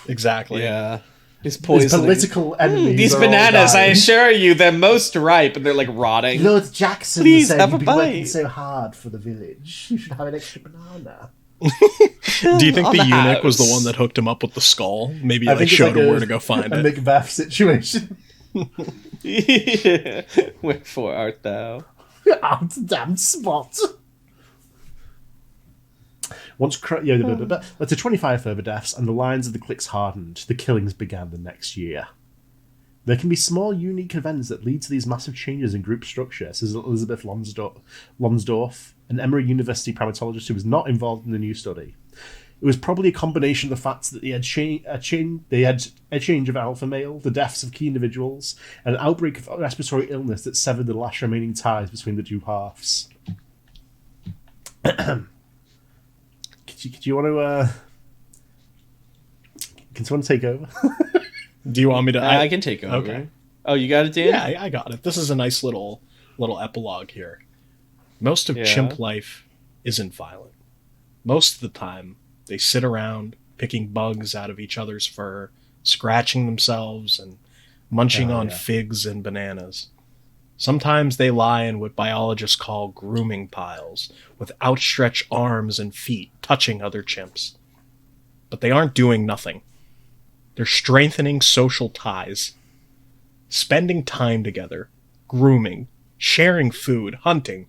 Exactly. Yeah. His His political enemies. These are all bananas, I dying. assure you, they're most ripe, and they're like rotting. Lord Jackson Please said have a you've been working bite. so hard for the village. You should have an extra banana. Do you think On the the eunuch was the house. one that hooked him up with the skull? Maybe I like think it's showed like him a- where to go find A it. Macbeth situation. Wherefore art thou? Out the damn spot. Once led to 25 further deaths, and the lines of the cliques hardened. The killings began the next year. There can be small, unique events that lead to these massive changes in group structure, says Elizabeth Lonsdorf, an Emory University primatologist who was not involved in the new study. It was probably a combination of the fact that they had a change of alpha male, the deaths of key individuals, and an outbreak of respiratory illness that severed the last remaining ties between the two halves. Could you want to? Can someone take over? Do you want me to? I can take over. Okay. Oh, you got it, Dan? Yeah, I got it. This is a nice little epilogue here. Most of Yeah. chimp life isn't violent. Most of the time, they sit around picking bugs out of each other's fur, scratching themselves, and munching on figs and bananas. Sometimes they lie in what biologists call grooming piles, with outstretched arms and feet touching other chimps. But they aren't doing nothing. They're strengthening social ties, spending time together, grooming, sharing food, hunting.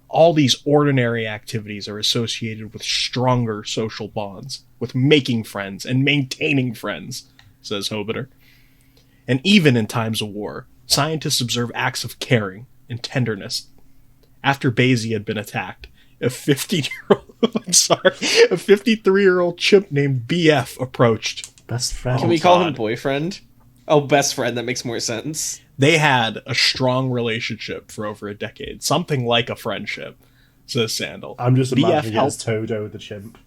All these ordinary activities are associated with stronger social bonds, with making friends and maintaining friends, says Hobiter. And even in times of war, scientists observe acts of caring and tenderness. After Basie had been attacked, a 53-year-old chimp named BF approached. Best friend. Can we call him God. boyfriend? Oh, best friend. That makes more sense. They had a strong relationship for over a decade, something like a friendship, says Sandel. I'm just BF imagining it helped, as Toto the chimp.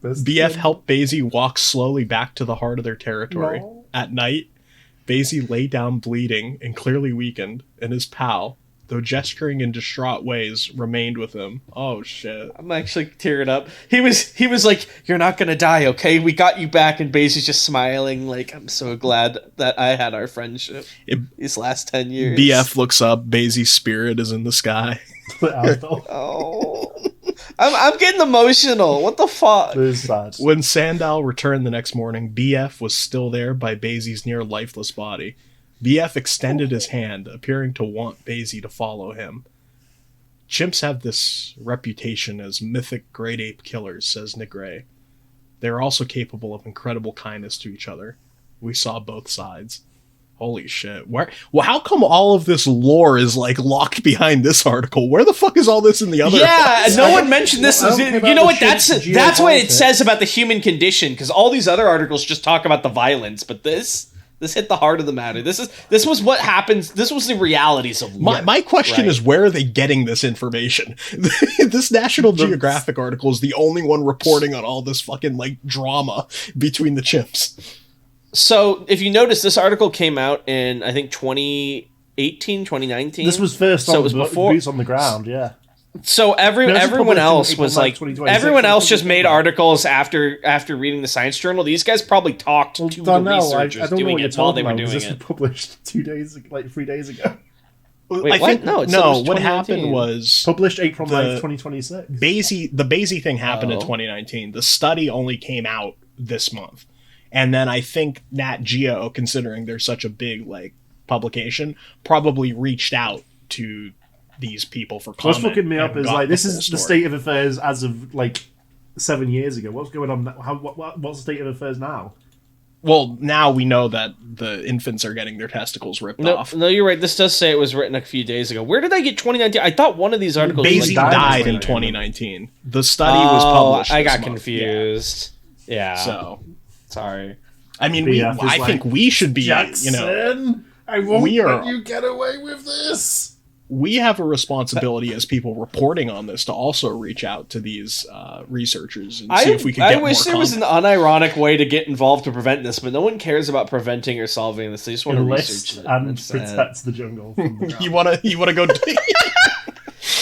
BF helped Basie walk slowly back to the heart of their territory. No. At night, Basie lay down bleeding and clearly weakened, and his pal, though gesturing in distraught ways, remained with him. Oh shit. I'm actually tearing up. He was like, "You're not gonna die, okay? We got you back." And Basie's just smiling, like, "I'm so glad that I had our friendship these last 10 years." BF looks up, Basie's spirit is in the sky. Oh, I'm getting emotional. What the fuck? This is sad. When Sandal returned the next morning, BF was still there by Basie's near lifeless body. BF extended his hand, appearing to want Basie to follow him. Chimps have this reputation as mythic great ape killers, says Negre. They are also capable of incredible kindness to each other. We saw both sides. Holy shit. How come all of this lore is like locked behind this article? Where the fuck is all this in the other? Yeah, no one mentioned this. Well, okay, You know about what? the That's shit's what it geopolitics. says about the human condition. Because all these other articles just talk about the violence, but this hit the heart of the matter. This was what happens. This was the realities of war. My question right? is, where are they getting this information? This National Geographic article is the only one reporting on all this fucking like drama between the chimps. So, if you notice, this article came out in, I think, 2018, 2019. This was first So on it was the before- boots on the ground, yeah. So this was everyone published else in April was 9th, like 2026, everyone else just something made like that. articles after reading the science journal. These guys probably talked to the Darnell, I researchers don't know doing what you're it while they talking were about, doing because this it. was published 3 days ago. Wait, I what? think No, it said it was what happened 2019. was Published April 9th, The- 2026. the Basie thing happened in Oh. 2019. The study only came out this month. And then I think Nat Geo, considering they're such a big like publication, probably reached out to these people for comment. What's fucking me up and is got like, this full is the story. state of affairs as of like 7 years ago. What's going on now? What's the state of affairs now? Well, now we know that the infants are getting their testicles ripped off. No, you're right. This does say it was written a few days ago. Where did I get 2019? I thought one of these articles was Basie like, died in 2019. 2019. The study was published I this got month, confused. Yeah. So Sorry. I mean, BF is I like, think we should be, Jackson, I won't we are- let you get away with this. we have a responsibility as people reporting on this to also reach out to these researchers and see if we can get more I wish there was an unironic way to get involved to prevent this, but no one cares about preventing or solving this. They just want to research Enlist it. and That's sad. protect the jungle. From the You want to go?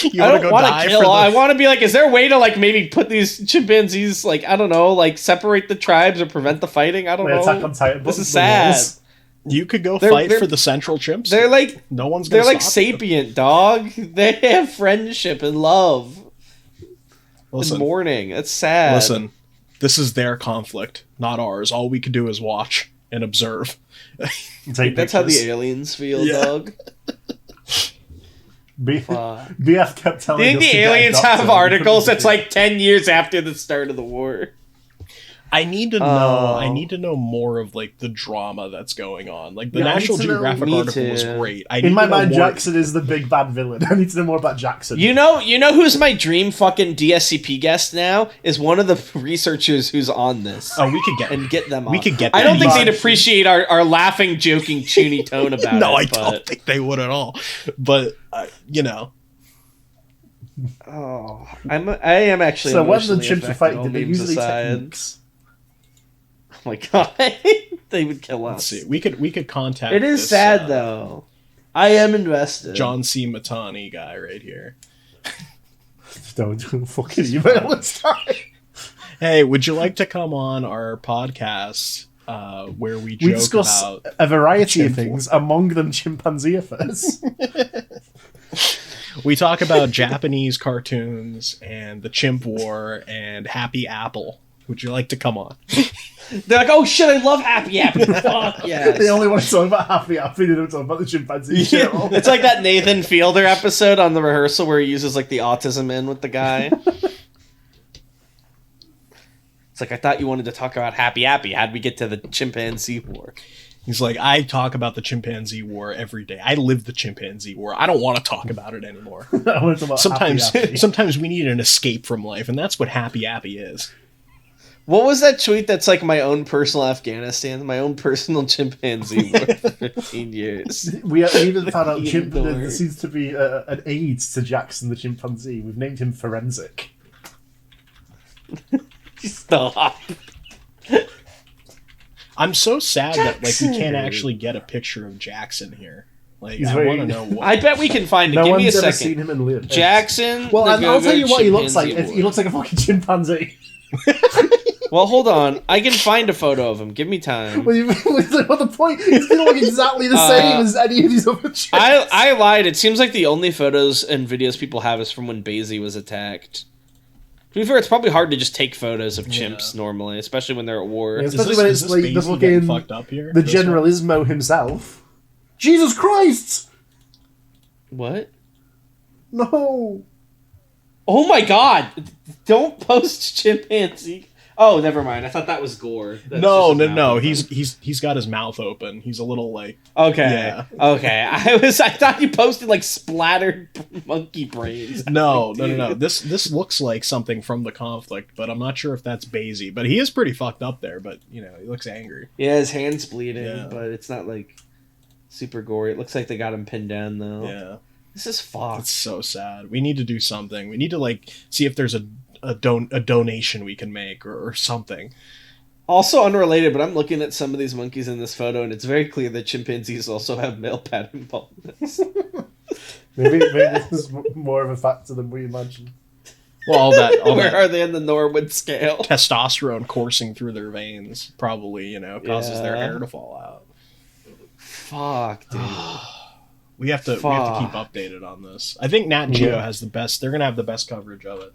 You I want to don't go want die to for kill. I the? want to be like, is there a way to like maybe put these chimpanzees like I don't know, like separate the tribes or prevent the fighting? I don't Wait, know. Attack on Titan, This but is the sad. walls. You could go They're- fight they're- for the central chimps. They're like no one's. they're Gonna like stop you. sapient, dog. They have friendship and love Listen, and mourning. That's sad. listen. This is their conflict, not ours. All we can do is watch and observe. Take That's how the pictures. aliens feel, Yeah. dog. BF kept Do telling you think us to the get a aliens doctor, have and we articles couldn't that's do it. like 10 years after the start of the war? I need to know. Oh. I need to know more of like the drama that's going on. Like the Yeah, I need National to know- Geographic Me article was too. great. I In need my to know mind, more- Jackson is the big bad villain. I need to know more about Jackson. You know who's my dream fucking DSCP guest now? Is one of the researchers who's on this. Oh, we could get. And get them on. We could get I don't them think on. they'd appreciate our laughing, joking, toony tone about no, it. I don't think they would at all. But you know, Oh, I am actually. So when the emotionally chimps are affected, fighting, all did they memes use any aside. techniques? Oh my god, they would kill us. let's see. We could contact. It is this, sad though. I am invested. John C. Matani guy right here. Don't fucking email us. Hey, would you like to come on our podcast where we joke We discuss about? a variety of chimp things, among them chimpanzee affairs. We talk about Japanese cartoons and the chimp war and Happy Apple. Would you like to come on? They're like, oh shit, I love Happy Happy. Fuck yes. They only want to talk about Happy Happy, they don't talk about the chimpanzee shit. at all. It's like that Nathan Fielder episode on the rehearsal where he uses like the autism in with the guy. It's like, I thought you wanted to talk about Happy Happy. How'd we get to the chimpanzee war? He's like, I talk about the chimpanzee war every day. I live the chimpanzee war. I don't want to talk about it anymore. I want to talk about Sometimes, Happy Happy. sometimes we need an escape from life, and that's what Happy Happy is. What was that tweet that's like my own personal Afghanistan, my own personal chimpanzee war for 15 years? We even found out Fucking there dork. seems to be an aid to Jackson the chimpanzee. We've named him Forensic. Stop. I'm so sad that like we can't Jackson. actually get a picture of Jackson here. Like, He's I very- want to know what. I bet we can find it. No Give me a one's ever second. seen him and lived. Jackson. Well, the and I'll tell Go-Go you what he looks like. Chimpanzee He War. looks like a fucking chimpanzee. Well, hold on. I can find a photo of him. Give me time. Well, the point is, he looks exactly the same as any of these other chimps. I lied. It seems like the only photos and videos people have is from when Basie was attacked. To be fair, it's probably hard to just take photos of chimps normally, especially when they're at war. Yeah, Is especially this- when is it's this like the Basie getting fucking fucked up here? the This one? Generalismo himself. Jesus Christ! What? No. Oh my god! Don't post chimpanzee. Oh, never mind. I thought that was gore. That's No, just no, his no. mouth He's got his mouth open. He's a little like Okay. Yeah. Okay. I thought you posted like splattered monkey brains. no. Dude. This looks like something from the conflict, but I'm not sure if that's Basie. But he is pretty fucked up there. But you know, he looks angry. Yeah, his hand's bleeding, Yeah. but it's not like super gory. It looks like they got him pinned down though. Yeah, This is fucked. it's so sad. We need to do something. We need to like see if there's a donation we can make or something. Also unrelated, but I'm looking at some of these monkeys in this photo, and it's very clear that chimpanzees also have male pattern baldness. Maybe this is more of a factor than we imagine. Well, all Where that are they in the Norwood scale? testosterone coursing through their veins probably causes their Yeah. hair to fall out. Fuck, dude. We have to keep updated on this. I think Nat Geo has the best. They're gonna have the best coverage of it.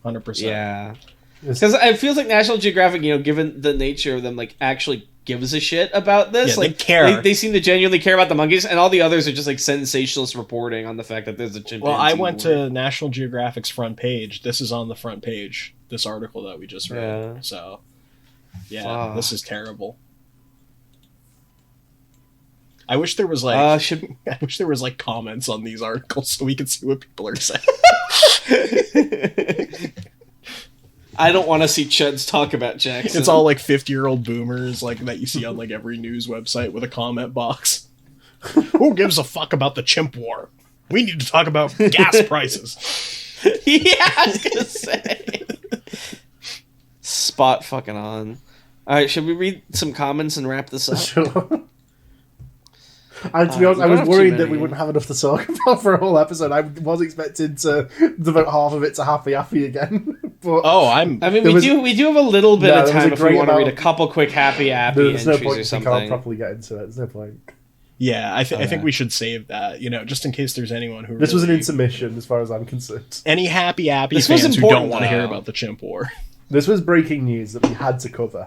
100%. Yeah. Because it feels like National Geographic, given the nature of them, like actually gives a shit about this. Yeah, they like care. They seem to genuinely care about the monkeys, and all the others are just like sensationalist reporting on the fact that there's a chimpanzee. Well, I went war. to National Geographic's front page. This is on the front page. This article that we just read. Yeah. So, yeah, Fuck. this is terrible. I wish there was like I wish there was like comments on these articles so we could see what people are saying. I don't want to see Chuds talk about Jackson. It's all like 50-year-old boomers like that you see on like every news website with a comment box. Who gives a fuck about the chimp war? We need to talk about gas prices. Yeah, I was gonna say. Spot fucking on. All right, should we read some comments and wrap this up? Sure. To be honest, I was worried that we wouldn't have enough to talk about for a whole episode. I was expecting to devote half of it to Happy Again. But I mean, we do have a little bit of time if we want to read a couple quick Happy there's no entries point or if we something. can't properly get into it. There's no point. Yeah, I think we should save that, just in case there's anyone who This was an intermission, as far as I'm concerned. Any Happy This fans was who don't important, want to hear though. about the chimp war. This was breaking news that we had to cover.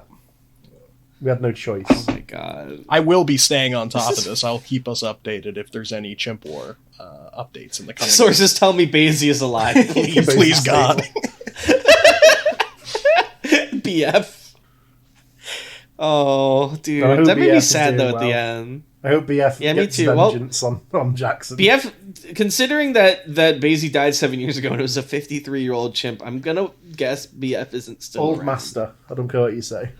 We had no choice. Oh my god. I will be staying on top of this. I'll keep us updated if there's any chimp war updates in the coming Sources tell me Basie is alive. Please God. BF. Oh, dude. I hope That made BF me is sad, though, doing at the well. end. I hope BF Yeah, me gets too. Well, vengeance on Jackson. BF, considering that Basie died 7 years ago and it was a 53-year-old chimp, I'm gonna guess BF isn't still Old around. master. I don't care what you say.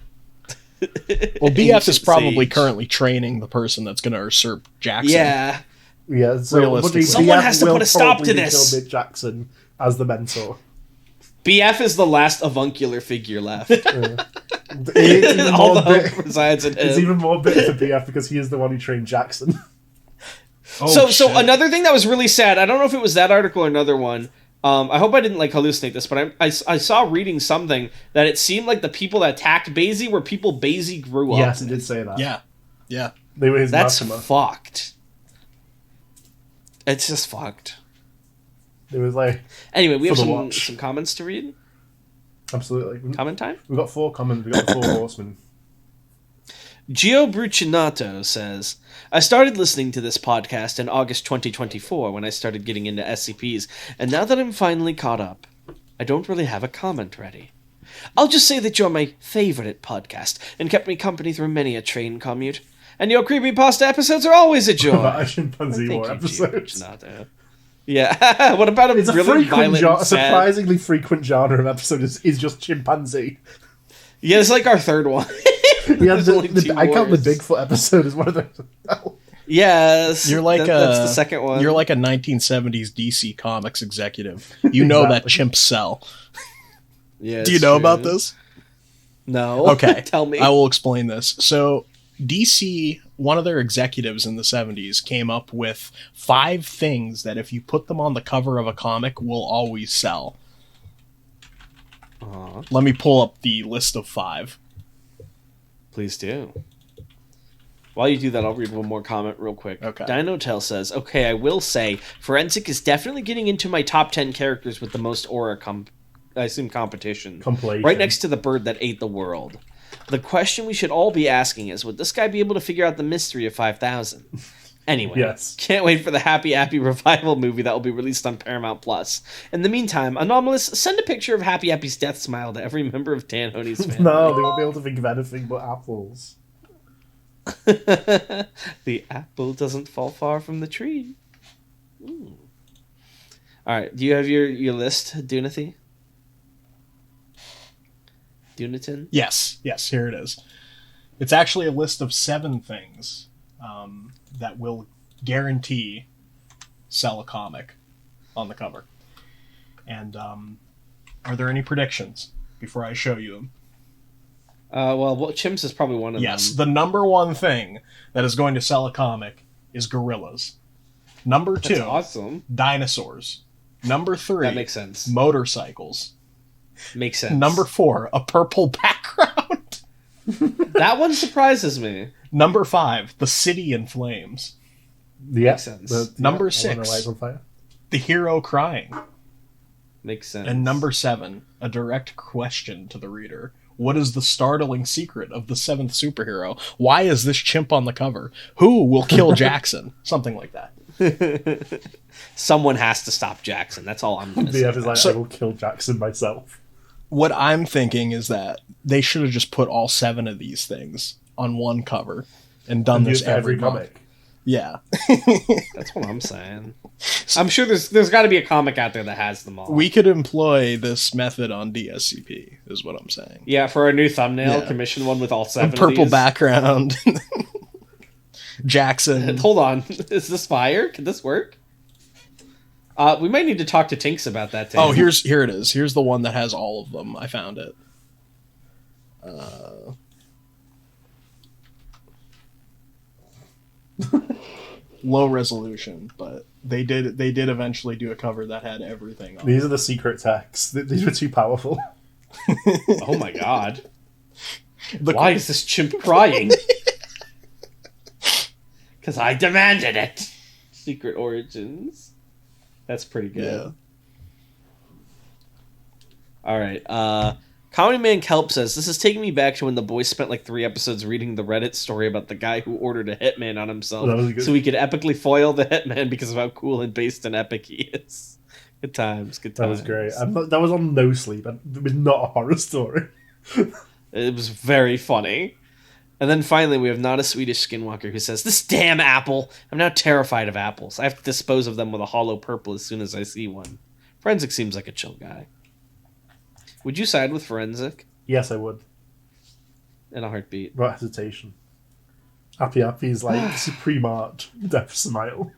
Well, BF is probably Sage. currently training the person that's going to usurp Jackson. Yeah. Yeah, so Realistically. Someone has to will put a stop probably to be this. Mick Jackson as the mentor. BF is the last avuncular figure left. It's even All more the hope bit- resides in It's him. even more bitter for BF because he is the one who trained Jackson. So shit. another thing that was really sad, I don't know if it was that article or another one. I hope I didn't hallucinate this, but I saw reading something that it seemed like the people that attacked Basie were people Basie grew up Yes, it with. did say that. Yeah. They were his That's Maxima. fucked. It's just fucked. It was like, Anyway, we For have the watch. some comments to read. absolutely. Comment time? We've got 4 comments, we've got 4 horsemen. Gio Brucinato says, I started listening to this podcast in August 2024 when I started getting into SCPs, and now that I'm finally caught up, I don't really have a comment ready. I'll just say that you're my favorite podcast and kept me company through many a train commute, and your creepypasta episodes are always a joy. About a chimpanzee Thank war you, episode. Gio Brucinato. Yeah, what about a It's a really frequent violent, sad... surprisingly frequent genre of episode is just chimpanzee. Yeah, it's like our third one. Yeah, There's only two I count the wars. Bigfoot episode as one of those. Yes, You're like that's the second one. You're like a 1970s DC Comics executive. You know that Exactly. chimps sell. Yeah, Do you it's know true. about this? No. Okay. Tell me. I will explain this. So, DC, one of their executives in the 70s came up with 5 things that if you put them on the cover of a comic will always sell. Aw, Let me pull up the list of 5. please do. While you do that, I'll read one more comment real quick. Okay. Dinotel says, okay, I will say, Forensic is definitely getting into my top 10 characters with the most aura competition. Compilation. Right next to the bird that ate the world. The question we should all be asking is, would this guy be able to figure out the mystery of 5000? Anyway, Yes. can't wait for the Happy Appy revival movie that will be released on Paramount+. In the meantime, Anomalous, send a picture of Happy Appy's death smile to every member of Dan Honey's family. No, they won't be able to think of anything but apples. The apple doesn't fall far from the tree. Ooh. All right, do you have your list, Dunathy? Dunatin? Yes, here it is. It's actually a list of 7 things that will guarantee sell a comic on the cover. And are there any predictions before I show you them? Well, Chimps is probably one of Yes, them. the number 1 thing that is going to sell a comic is gorillas. Number 2, That's awesome. dinosaurs. Number 3, That makes sense. motorcycles. Makes sense. Number 4, a purple background. That one surprises me. Number 5, the city in flames. Yeah. Makes sense. Number I wanna 6. light on fire. The hero crying. Makes sense. And number 7, a direct question to the reader. What is the startling secret of the 7th superhero? Why is this chimp on the cover? Who will kill Jackson? Something like that. Someone has to stop Jackson. That's all I'm going to say. BF is like, I will kill Jackson myself. What I'm thinking is that they should have just put all 7 of these things on one cover and done And this use every month. comic. Yeah. That's what I'm saying. I'm sure there's got to be a comic out there that has them all. We could employ this method on DSCP, is what I'm saying. Yeah, for our new thumbnail, Yeah. commission one with all A 7 purple of these. background. Jackson. Hold on. Is this fire? Can this work? We might need to talk to Tinks about that, too. Oh, here it is. Here's the one that has all of them. I found it. Low resolution, but they did eventually do a cover that had everything on. These are the secret texts. These were too powerful. Oh my god. The Why is this chimp crying? Because I demanded it. Secret Origins. That's pretty good. Yeah. Alright, Comedy Man Kelp says, this is taking me back to when the boys spent like 3 episodes reading the Reddit story about the guy who ordered a hitman on himself That was good. so he could epically foil the hitman because of how cool and based and epic he is. Good times, good That times. was great. That was on No Sleep. It was not a horror story. It was very funny. And then finally, we have Not a Swedish Skinwalker who says, this damn apple! I'm now terrified of apples. I have to dispose of them with a hollow purple as soon as I see one. Forensic seems like a chill guy. Would you side with Forensic? Yes, I would. In a heartbeat. Without hesitation. Happy Happy's like supreme art. Death smile.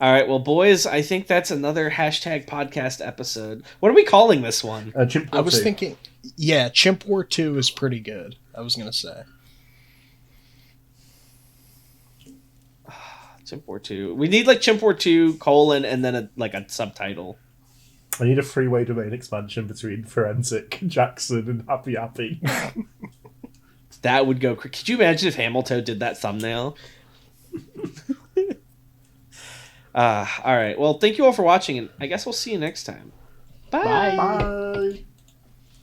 All right, well, boys, I think that's another hashtag podcast episode. What are we calling this one? Chimp I was War 2. thinking, yeah, Chimp War 2 is pretty good. I was gonna say. Chimp War 2. We need like Chimp War 2, colon, and then a subtitle. I need a three-way domain expansion between Forensic, Jackson, and Happy Happy. That would go... Could you imagine if Hamilton did that thumbnail? All right. Well, thank you all for watching, and I guess we'll see you next time. Bye. Bye.